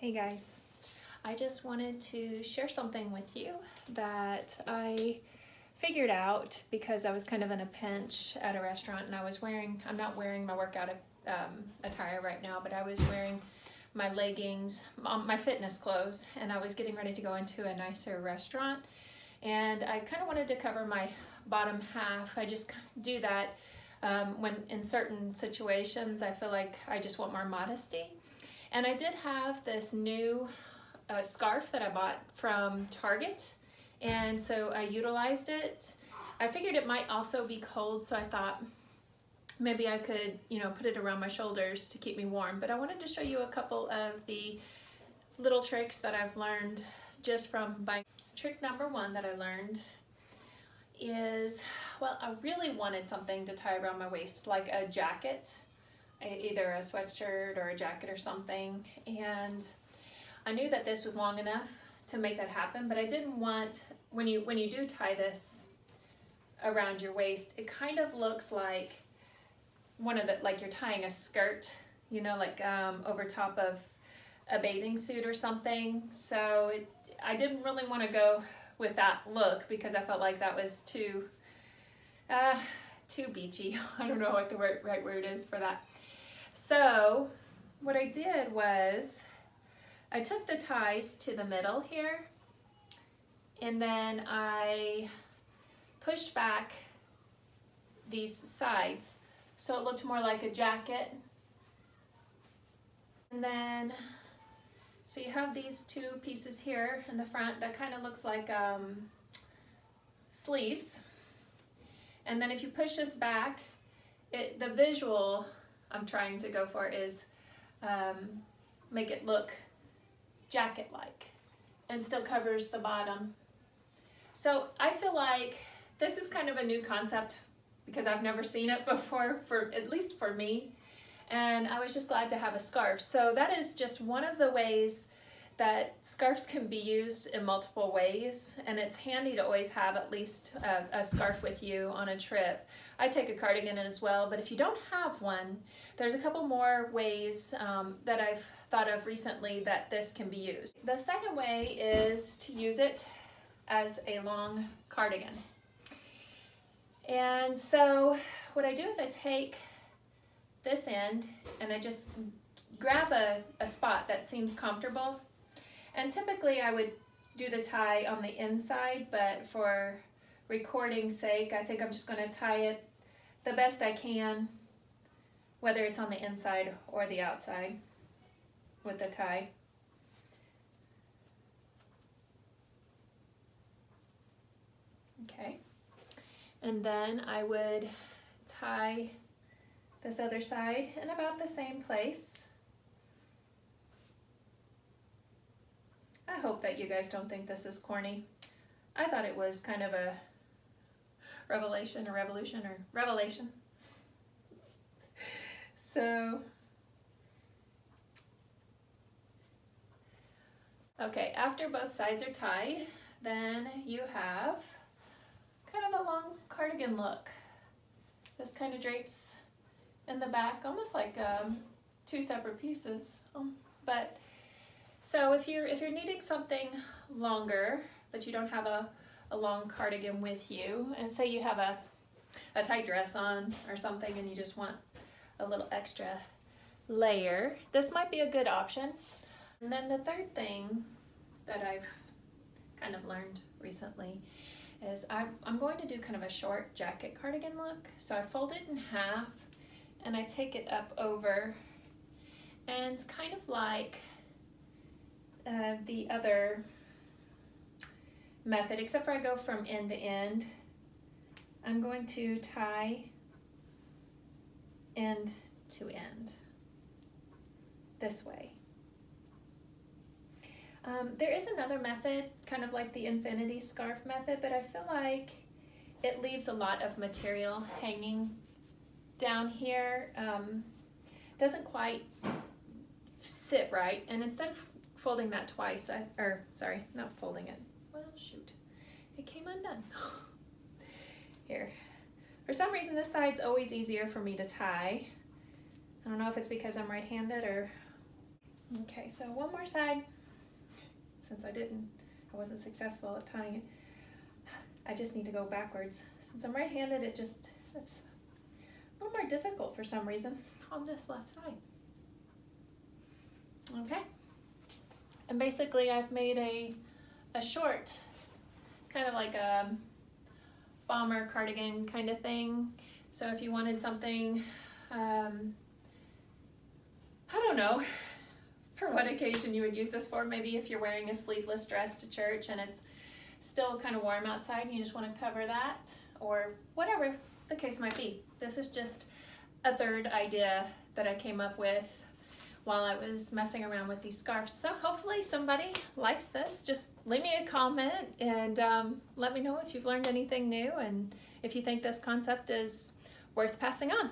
Hey guys, I just wanted to share something with you that I figured out because I was kind of in a pinch at a restaurant and I'm not wearing my workout attire right now, but I was wearing my leggings, my fitness clothes, and I was getting ready to go into a nicer restaurant. And I kind of wanted to cover my bottom half. I just do that when in certain situations I feel like I just want more modesty. And I did have this new scarf that I bought from Target, and so I utilized it. I figured it might also be cold, so I thought maybe I could, put it around my shoulders to keep me warm. But I wanted to show you a couple of the little tricks that I've learned just from buying. Trick number one that I learned is, well, I really wanted something to tie around my waist, like a jacket, either a sweatshirt or a jacket or something, and I knew that this was long enough to make that happen, but I didn't want, when you do tie this around your waist, it kind of looks like like you're tying a skirt, like over top of a bathing suit or something. So I didn't really want to go with that look because I felt like that was too beachy. I don't know what the right word is for that. So what I did was I took the ties to the middle here, and then I pushed back these sides so it looked more like a jacket. And then, so you have these two pieces here in the front that kind of looks like sleeves. And then if you push this back, the visual I'm trying to go for is make it look jacket-like and still covers the bottom. So I feel like this is kind of a new concept because I've never seen it before, at least for me, and I was just glad to have a scarf. So that is just one of the ways that scarves can be used in multiple ways, and it's handy to always have at least a scarf with you on a trip. I take a cardigan in as well, but if you don't have one, there's a couple more ways that I've thought of recently that this can be used. The second way is to use it as a long cardigan. And so what I do is I take this end and I just grab a spot that seems comfortable. And typically I would do the tie on the inside, but for recording's sake, I think I'm just going to tie it the best I can, whether it's on the inside or the outside with the tie. Okay. And then I would tie this other side in about the same place. I hope that you guys don't think this is corny. I thought it was kind of a revelation. So, okay, after both sides are tied, then you have kind of a long cardigan look. This kind of drapes in the back, almost like two separate pieces. But so if you're needing something longer, but you don't have a long cardigan with you, and say you have a tight dress on or something and you just want a little extra layer, this might be a good option. And then the third thing that I've kind of learned recently is I'm going to do kind of a short jacket cardigan look. So I fold it in half and I take it up over, and it's kind of like the other method, except for I go from end to end. I'm going to tie end to end this way. There is another method, kind of like the infinity scarf method, but I feel like it leaves a lot of material hanging down here. Doesn't quite sit right, and instead of folding that twice, not folding it, well shoot, it came undone. Here, for some reason this side's always easier for me to tie. I don't know if it's because I'm right-handed or Okay, so one more side. Since I wasn't successful at tying it, I just need to go backwards. Since I'm right-handed, it's a little more difficult for some reason on this left side. Okay, and basically I've made a short, kind of like a bomber cardigan kind of thing. So if you wanted something, I don't know for what occasion you would use this for. Maybe if you're wearing a sleeveless dress to church and it's still kind of warm outside and you just want to cover that, or whatever the case might be. This is just a third idea that I came up with while I was messing around with these scarves. So hopefully somebody likes this. Just leave me a comment and let me know if you've learned anything new and if you think this concept is worth passing on.